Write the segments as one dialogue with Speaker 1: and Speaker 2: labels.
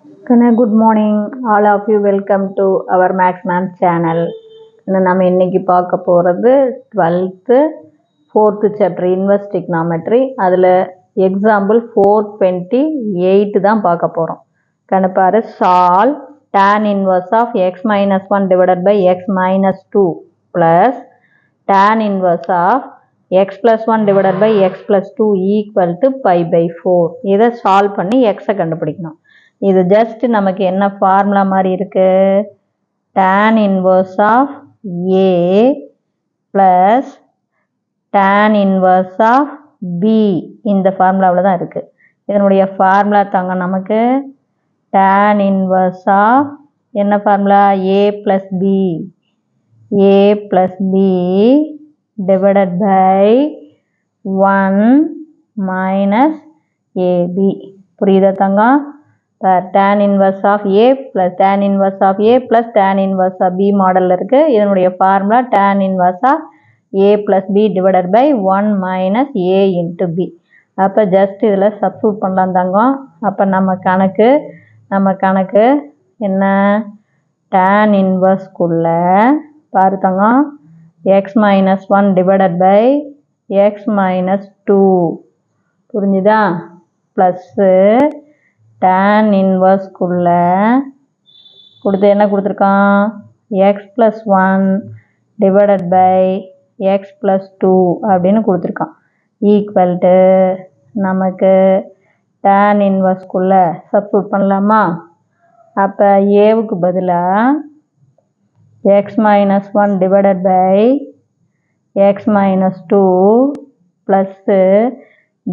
Speaker 1: Good morning, all of you. Welcome to our Max Ma'am channel. நம்ம இன்னைக்கு பார்க்க போகிறது 12th 4th chapter inverse trigonometry. அதில் example 428 தான் பார்க்க போகிறோம். கணப்பாரு solve tan inverse of x minus 1 divided by x minus 2 plus tan inverse of x plus 1 divided by x plus 2 equal to pi by 4. இதை solve பண்ணி x கண்டுபிடிக்கணும். இது just நமக்கு என்ன ஃபார்முலா மாதிரி இருக்கு, tan inverse of a plus tan inverse of b இந்த ஃபார்முலாவில் தான் இருக்கு. இதனுடைய ஃபார்முலா தாங்க நமக்கு tan inverse of என்ன formula a plus b divided by 1 minus ab. புரியுதா தங்க? tan inverse of a plus tan inverse of a plus tan inverse of b model இருக்கு. இதனுடைய formula tan inverse of a plus b divided by 1 minus a into b. அப்போ just இதில் substitute பண்ணலாம் தாங்க. அப்போ நம்ம கணக்கு என்ன, tan inverse-குள்ள பாருத்தாங்க x minus 1 divided by x minus 2 புரிஞ்சுதா, ப்ளஸ்ஸு tan inverse-குள்ள கொடுத்து என்ன கொடுத்துருக்கான் x plus 1 divided by x plus 2 அப்படின்னு கொடுத்துருக்கான். ஈக்குவல் டு நமக்கு tan inverse-குள்ள சப்ஸ்டிட்யூட் பண்ணலாமா? அப்போ ஏவுக்கு பதிலாக x minus 1 divided by x minus 2 plus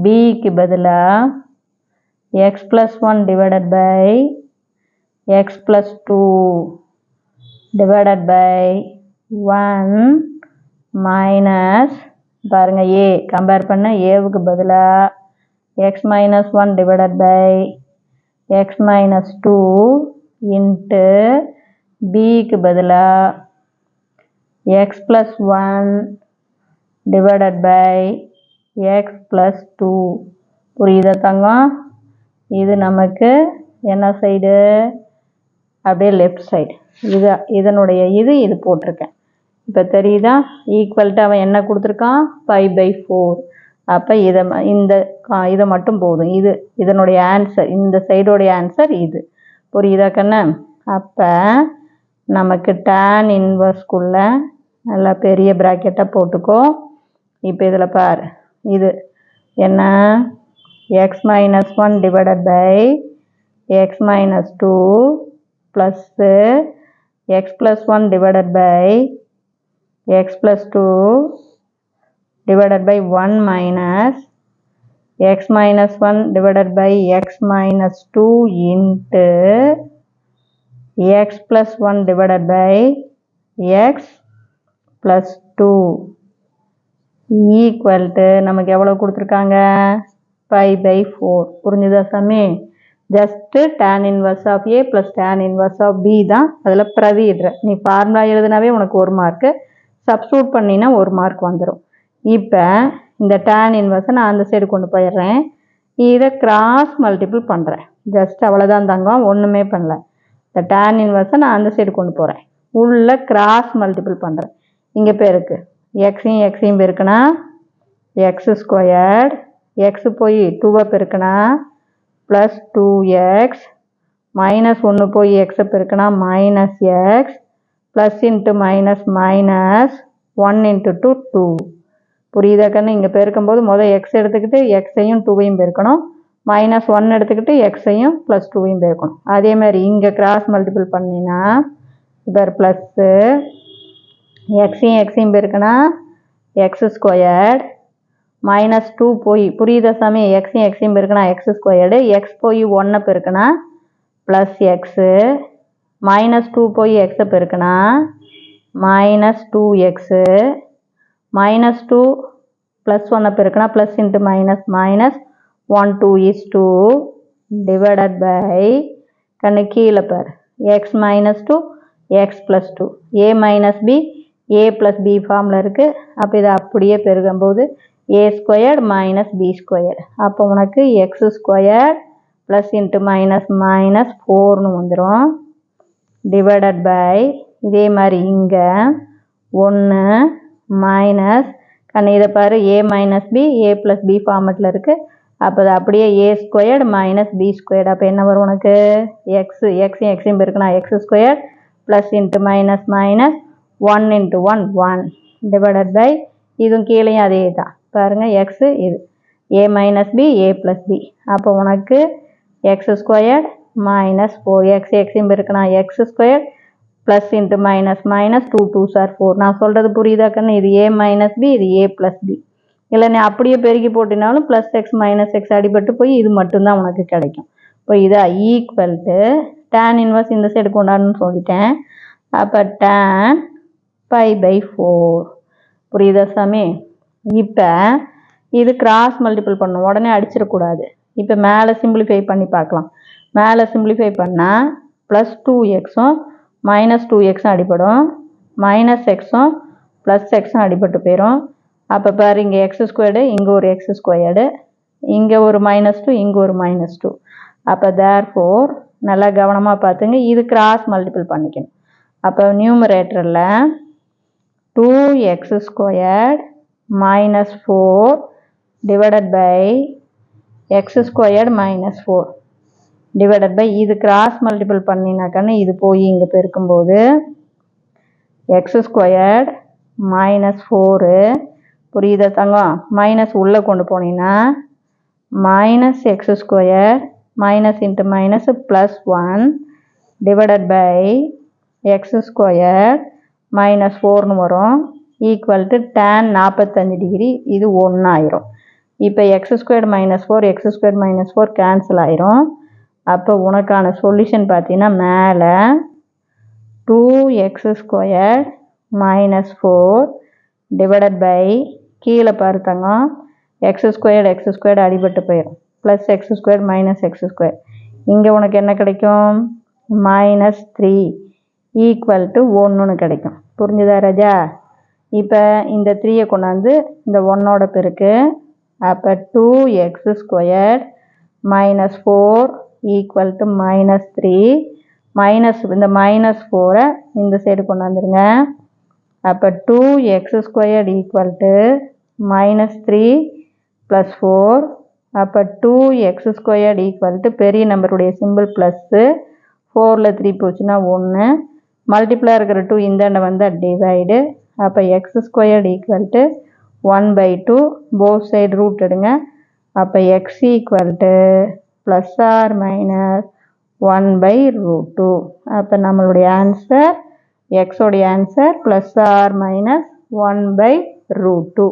Speaker 1: பிக்கு பதிலாக x plus 1 divided by x plus 2 divided by 1 minus பாருங்க a கம்பேர் பண்ண ஏவுக்கு பதிலாக x minus 1 divided by x minus 2 into bக்கு பதிலாக x plus 1 divided by x plus 2. புரியுதா தங்கம்? இது நமக்கு என்ன சைடு, அப்படியே லெஃப்ட் சைடு. இதனுடைய இது போட்டிருக்கேன். இப்போ தெரியுதா? ஈக்குவல்ட்டு அவன் என்ன கொடுத்துருக்கான், 5/4. அப்போ இதை மட்டும் போதும். இதனுடைய ஆன்சர், இந்த சைடோடைய ஆன்சர் இது. புரியுதா கண்ணு? அப்போ நமக்கு tan இன்வர்ஸ்குள்ள நல்லா பெரிய ப்ராக்கெட்டாக போட்டுக்கோ. இப்போ இதில் பார், இது என்ன, x minus 1 divided by x minus 2 plus x plus 1 divided by x plus 2 divided by 1 minus x minus 1 divided by x minus 2 into x plus 1 divided by x plus 2 equal to நமக்கு எவ்வளோ கொடுத்துருக்காங்க, 5/4. புரிஞ்சுதா சாமி? Just tan inverse of a plus tan inverse of b தான் அதில் பிரதியிடுற. நீ formula எழுதுனாவே உனக்கு 1 mark, substitute பண்ணினா 1 மார்க் வந்துடும். இப்போ இந்த tan inverse நான் அந்த சைடு கொண்டு போயிடுறேன். இதை கிராஸ் மல்டிபிள் பண்ணுறேன். ஜஸ்ட் அவ்வளோதான் தங்கம், ஒன்றுமே பண்ணல. இந்த tan inverse நான் அந்த சைடு கொண்டு போகிறேன். உள்ள கிராஸ் மல்டிபிள் பண்ணுறேன். இங்கே பேருக்கு எக்ஸையும் பெருக்குனா எக்ஸ் ஸ்கொயர்டு, எக்ஸ் போய் 2 பெருக்குனா ப்ளஸ் 2x மைனஸ் 1 போய் எக்ஸை பெருக்குனா minus x plus into minus minus 1 into 2. புரியுதா கண்ணு? இங்கே பெருக்கும்போது முதல் எக்ஸ் எடுத்துக்கிட்டு எக்ஸையும் 2வையும் பெருக்கணும், மைனஸ் 1 எடுத்துக்கிட்டு எக்ஸையும் ப்ளஸ் 2வையும் பெருக்கணும். அதே மாதிரி இங்கே கிராஸ் மல்டிபிள் பண்ணினா இப்போ ப்ளஸ்ஸு எக்ஸையும் பெருக்குனா எக்ஸ் ஸ்கொயர்டு மைனஸ் 2 போய், புரியுதா சாமி? எக்ஸையும் பெருக்குனா எக்ஸ் ஸ்கொயர்டு, எக்ஸ் போய் 1 பெருக்குனா ப்ளஸ் எக்ஸு மைனஸ் 2 போய் எக்ஸை பெருக்குனா மைனஸ் 2x மைனஸ் 2 ப்ளஸ் 1 பெருக்குனா plus into minus minus 1 2 is 2 divided by கண்ணு கீழே பார் x minus 2 x plus 2 a minus b a plus b ஃபார்மில் இருக்குது. அப்போ இதை அப்படியே பெருகும்போது a squared minus b squared. அப்போ உனக்கு x squared plus into minus minus ஃபோர்னு வந்துடும் டிவைடட் பை இதே மாதிரி இங்கே 1 மைனஸ் இதை பாரு A minus B A plus B ஃபார்மெட்டில் இருக்குது. அப்போ அது அப்படியே A squared minus B squared. அப்போ என்ன வரும் உனக்கு எக்ஸையும் இருக்குன்னா x square plus into minus minus 1 into 1 1 divided by இதுவும் கீழேயும் அதே தான் பாருங்கள் எக்ஸு இது A minus B A plus B. அப்போ உனக்கு எக்ஸ் ஸ்கொயர்டு மைனஸ் 4 எக்ஸையும் இருக்குன்னா x square plus into minus minus 2 2s are 4. நான் சொல்கிறது புரியுதா கண்ணு? இது ஏ மைனஸ் பி இது ஏ ப்ளஸ் பி. இல்லை நீ அப்படியே பெருக்கி போட்டினாலும் ப்ளஸ் எக்ஸ் மைனஸ் எக்ஸ் அடிபட்டு போய் இது மட்டும்தான் உனக்கு கிடைக்கும். இப்போ இதா ஈக்குவல் டு tan இன்வர்ஸ் இந்த சைடு கொண்டாடணும்னு சொல்லிட்டேன். அப்போ tan π/4 புரியுதா சாமி? இப்போ இது கிராஸ் மல்டிபிள் பண்ணணும், உடனே அடிச்சிடக்கூடாது. இப்போ மேலே சிம்பிளிஃபை பண்ணி பார்க்கலாம். மேலே சிம்பிளிஃபை பண்ணால் ப்ளஸ் 2xும் மைனஸ் 2x அடிப்படும், மைனஸ் எக்ஸும் ப்ளஸ் எக்ஸும் அடிபட்டு போயிடும். அப்போ பாரு இங்கே எக்ஸ் ஸ்கொயர்டு இங்கே ஒரு எக்ஸ் ஸ்கொயர்டு இங்கே ஒரு -2 இங்கே ஒரு -2. அப்போ தேர்ஃபோர் நல்லா கவனமாக பார்த்துங்க, இது கிராஸ் மல்டிபிள் பண்ணிக்கணும். அப்போ நியூமரேட்டரில் 2x squared minus 4 divided by x squared minus 4 divided by இது கிராஸ் மல்டிபிள் பண்ணினாக்கான இது போய் இங்கே பெருக்கும்போது எக்ஸ் ஸ்கொயர்டு மைனஸ் 4 புரியுதா தங்கம்? மைனஸ் உள்ளே கொண்டு போனீங்கன்னா minus x square minus into minus plus 1 divided by x square minus 4னு வரும் ஈக்குவல் டு tan 45 டிகிரி. இது 1 ஆயிரும். இப்போ X square minus 4 X square minus 4 cancel ஆயிரும். அப்போ உனக்கான சொல்யூஷன் பார்த்தீங்கன்னா மேலே 2x square minus 4 divided by கீழே பார்த்தாங்க எக்ஸ் ஸ்கொயர்டு அடிபட்டு போயிடும் plus X square minus x square. இங்கே உனக்கு என்ன கிடைக்கும்? -3 ஈக்குவல் டு 1ன்னு கிடைக்கும். புரிஞ்சுதா ராஜா? இப்போ இந்த 3யை கொண்டாந்து இந்த 1ஓட பெருக்கு. அப்போ 2x square minus 4 equal to -3 minus இந்த -4 இந்த சைடு கொண்டு வந்துருங்க. அப்போ 2x squared equal to -3 plus 4. அப்போ 2x ஸ்கொயர்டு ஈக்குவல் டு பெரிய நம்பருடைய சிம்பிள் ப்ளஸ்ஸு 4ல் 3 போச்சுன்னா 1 மல்டிப்ளாக இருக்கிற 2 இந்தாண்ட வந்தால் டிவைடு. அப்போ x squared equal to 1/2 both side root எடுங்க. அப்போ x equal to plus or minus 1/√2. அப்போ நம்மளுடைய ஆன்சர் எக்ஸோடைய ஆன்சர் ப்ளஸ் ஆர் மைனஸ் 1/√2.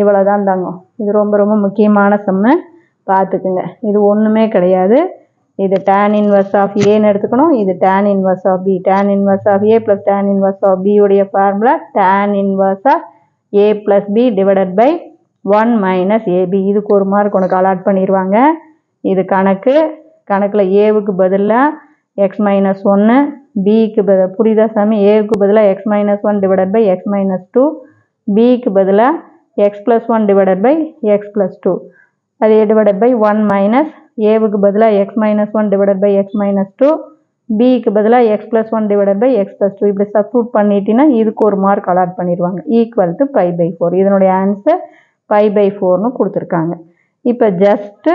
Speaker 1: இவ்வளோதான் தாங்க. இது ரொம்ப ரொம்ப முக்கியமான சம்மு, பார்த்துக்குங்க. இது ஒன்றுமே கிடையாது. இது tan இன்வர்ஸ் ஆஃப் ஏன்னு எடுத்துக்கணும், இது tan inverse of B. tan inverse of A plus tan inverse of B உடைய formula tan inverse of A plus B divided by 1 minus AB. இதுக்கு ஒரு மார்க் உனக்கு அலாட் பண்ணிடுவாங்க. இது கணக்கில் ஏவுக்கு பதிலாக எக்ஸ் மைனஸ் 1 பிக்கு புரியுதா சாமி? ஏவுக்கு பதிலாக x minus 1 divided by x minus 2 பிக்கு பதிலாக x plus 1 divided by x plus 2 அது டிவைடட் பை 1 மைனஸ் ஏவுக்கு பதிலாக x minus 1 divided by x minus 2 பிக்கு பதிலாக x plus 1 divided by x plus 2 இப்படி சப்ஸ்டிட்யூட் பண்ணிட்டீங்கன்னா இதுக்கு ஒரு மார்க் அலாட் பண்ணிடுவாங்க. Equal to π/4. இதனுடைய ஆன்சர் π/4ன்னு கொடுத்துருக்காங்க. இப்போ ஜஸ்ட்டு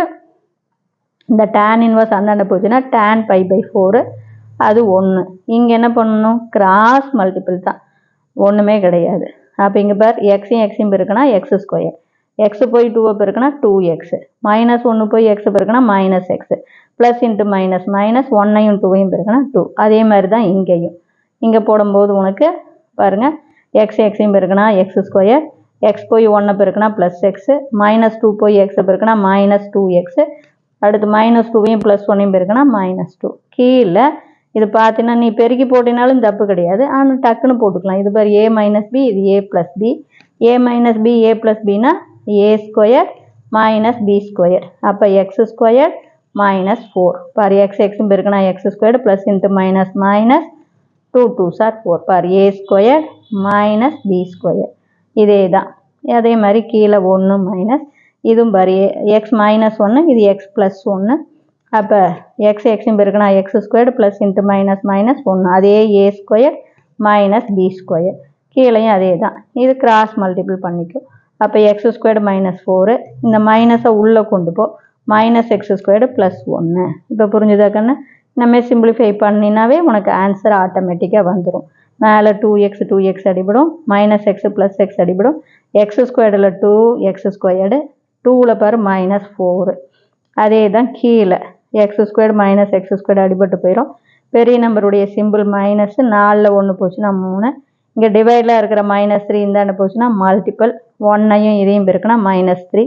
Speaker 1: இந்த tan இன்வர்ஸ் அந்தாண்ட போச்சுன்னா tan π/4 அது 1. இங்கே என்ன பண்ணணும்? கிராஸ் மல்டிபிள் தான், ஒன்றுமே கிடையாது. அப்போ இங்கே பார் எக்ஸையும் பெருக்குனா எக்ஸ் ஸ்கொயர், எக்ஸ் போய் 2 பெருக்குனா 2x, -1 போய் எக்ஸ் பெருக்குனா -x, plus into minus minus 1ஐயும் 2ஐயும் பெருக்குனா 2. அதே மாதிரி தான் இங்கேயும். இங்கே போடும்போது உனக்கு பாருங்கள் எக்ஸையும் பெருக்குனா எக்ஸ் ஸ்கொயர், எக்ஸ் போய் 1 பெருக்குனா ப்ளஸ் எக்ஸு, -2 போய் எக்ஸை பெருக்குனா -2x, அடுத்து -2ஐயும் ப்ளஸ் 1ஐயும் பெருக்குனா -2. கீழே இது பார்த்தீங்கன்னா நீ பெருக்கி போட்டினாலும் தப்பு கிடையாது, ஆனால் டக்குன்னு போட்டுக்கலாம். இது பாரு ஏ மைனஸ் பி, இது A plus B, A minus B A plus பின்னா A square minus B square. அப்போ எக்ஸ் ஸ்கொயர் -4 பாரு எக்ஸும் பெருக்குனா x square plus into minus minus 2 2s are 4 பாரு A square minus B square. இதே தான் அதே மாதிரி கீழே 1 மைனஸ் இதுவும் பாரு எக்ஸ் -1 இது எக்ஸ் +1. அப்போ எக்ஸ் எக்ஸும் பெருக்குனா x squared plus into minus minus 1 அதே A square minus B square கீழேயும் அதே தான் இது கிராஸ் மல்டிபிள் பண்ணிக்கும் அப்போ எக்ஸ் ஸ்கொயர்டு மைனஸ் 4 இந்த மைனஸை உள்ளே கொண்டு போ மைனஸ் எக்ஸ் ஸ்கொயர்டு ப்ளஸ் 1 இப்போ புரிஞ்சுதா கண்ணு நம்ம சிம்பிளிஃபை பண்ணினாவே உனக்கு ஆன்சர் ஆட்டோமேட்டிக்காக வந்துடும் மேலே 2x அடிபடும் மைனஸ் எக்ஸ் ப்ளஸ் எக்ஸ் அடிபடும் எக்ஸ் ஸ்கொயர்டில் 2x ஸ்கொயர்டு 2ல் பாரு மைனஸ் 4 அதே தான் கீழே x squared minus x squared அடிபட்டு போயிடும் பெரிய நம்பருடைய சிம்பிள் மைனஸ் 4ல் 1 போச்சுன்னா 3 இங்கே டிவைடில் இருக்கிற மைனஸ் 3 இந்தாண்ட போச்சுன்னா மல்டிபிள் 1ஐயும் இதையும் பெருக்குனா மைனஸ் 3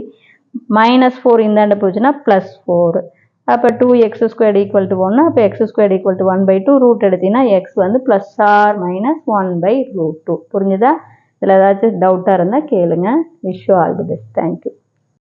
Speaker 1: மைனஸ் 4 இந்தாண்ட போச்சுன்னா ப்ளஸ் 4 அப்போ 2x ஸ்கொயர்டு ஈக்குவல் டு 1 அப்போ x squared equal to 1/2 root எடுத்தீங்கன்னா எக்ஸ் வந்து ப்ளஸ் ஆர் மைனஸ் 1/√2 புரிஞ்சுதா இதில் ஏதாச்சும் டவுட்டாக இருந்தால் கேளுங்க wish you all the best thank you